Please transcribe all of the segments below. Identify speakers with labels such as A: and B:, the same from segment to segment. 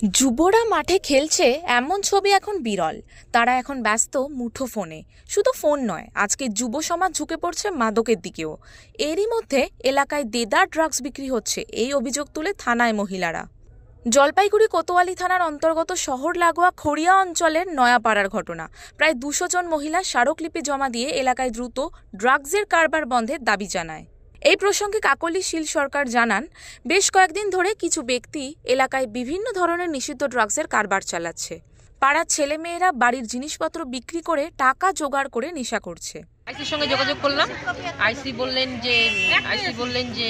A: যুবরা মাঠে খেলছে এমন ছবি এখন বিরল। তারা এখন ব্যস্ত মুঠো ফোনে। শুধু ফোন নয়, আজকে যুব সমাজ ঝুঁকে পড়ছে মাদকের দিকেও। এরই মধ্যে এলাকায় দেদার ড্রাগস বিক্রি হচ্ছে, এই অভিযোগ তুলে থানায় মহিলারা। জলপাইগুড়ি কোতোয়ালি থানার অন্তর্গত শহর লাগোয়া খড়িয়া অঞ্চলের নয়াপাড়ার ঘটনা। প্রায় 200 জন মহিলা স্মারকলিপি জমা দিয়ে এলাকায় দ্রুত ড্রাগসের কারবার বন্ধের দাবি জানায়। এই প্রসঙ্গে কাকলি শীল সরকার জানান, বেশ কয়েকদিন ধরে কিছু ব্যক্তি এলাকায় বিভিন্ন ধরনের নিষিদ্ধ ড্রাগসের কারবার চালাচ্ছে। পাড়ার ছেলেমেয়েরা বাড়ির জিনিসপত্র বিক্রি করে টাকা জোগাড় করে নেশা করছে।
B: আইসির সঙ্গে যোগাযোগ করলাম। আইসি বললেন যে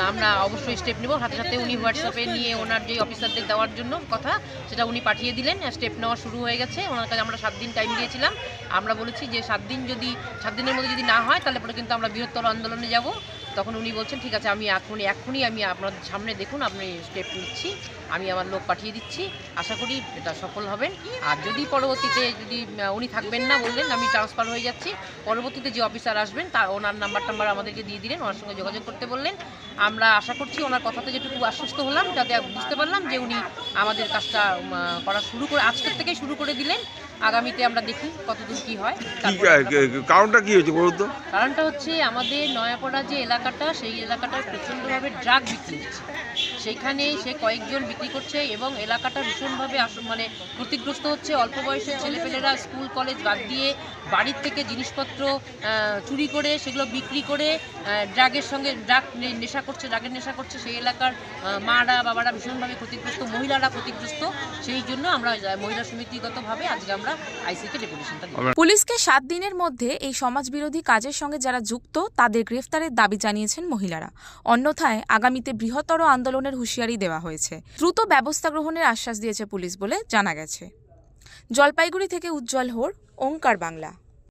B: আমরা অবশ্যই স্টেপ নেব। সাথে সাথে উনি হোয়াটসঅ্যাপে নিয়ে ওনার যে অফিসারদের দেওয়ার জন্য কথা, সেটা উনি পাঠিয়ে দিলেন। স্টেপ নেওয়া শুরু হয়ে গেছে। ওনার কাছে আমরা 7 দিন টাইম দিয়েছিলাম। আমরা বলেছি যে 7 দিনের মধ্যে যদি না হয় তাহলে পরে কিন্তু আমরা বৃহত্তর আন্দোলনে যাব। তখন উনি বলছেন ঠিক আছে, আমি এখনই আমি আপনার সামনে দেখুন, আপনি স্টেপ নিচ্ছি, আমি আমার লোক পাঠিয়ে দিচ্ছি, আশা করি এটা সফল হবেন। আর যদি পরবর্তীতে উনি থাকবেন না, বললেন আমি ট্রান্সফার হয়ে যাচ্ছি, পরবর্তীতে যে অফিসার আসবেন তার ওনার নাম্বার আমাদেরকে দিয়ে দিলেন, ওনার সঙ্গে যোগাযোগ করতে বললেন। আমরা আশা করছি ওনার কথাতে যেটুকু আশ্বস্ত হলাম, তাতে বুঝতে পারলাম যে উনি আমাদের কাজটা করা আজকের থেকেই শুরু করে দিলেন। আগামীতে আমরা দেখি কতদূর কি হয়।
C: কারণটা কি হয়েছে বলুন তো?
B: কারণটা হচ্ছে আমাদের নয়াপাড়া যে এলাকাটা, সেই এলাকাটায় প্রচণ্ডভাবে ড্রাগ বিক্রি হচ্ছে। সেখানে সে কয়েকজন বিক্রি করছে এবং এলাকাটা ভীষণভাবে মানে ক্ষতিগ্রস্ত হচ্ছে। অল্প বয়সের ছেলেপেলেরা স্কুল কলেজ বাদ দিয়ে বাড়ির থেকে জিনিসপত্র চুরি করে সেগুলো বিক্রি করে ড্রাগের নেশা করছে। সেই এলাকার মারা বাবারা ভীষণভাবে ক্ষতিগ্রস্ত, মহিলারা ক্ষতিগ্রস্ত। সেই জন্য আমরা মহিলা সমিতিগতভাবে আজকে আমরা আইসিকে ডেপুটেশনটা দিই।
A: পুলিশকে 7 দিনের মধ্যে এই সমাজবিরোধী কাজের সঙ্গে যারা যুক্ত তাদের গ্রেফতারের দাবি জানিয়েছেন মহিলারা। অন্যথায় আগামীতে বৃহত্তর আন্দোলনের হুঁশিয়ারি দেওয়া হয়েছে। দ্রুত ব্যবস্থা গ্রহণের আশ্বাস দিয়েছে পুলিশ বলে জানা গেছে। জলপাইগুড়ি থেকে উজ্জ্বল হোর, ওঙ্কার বাংলা।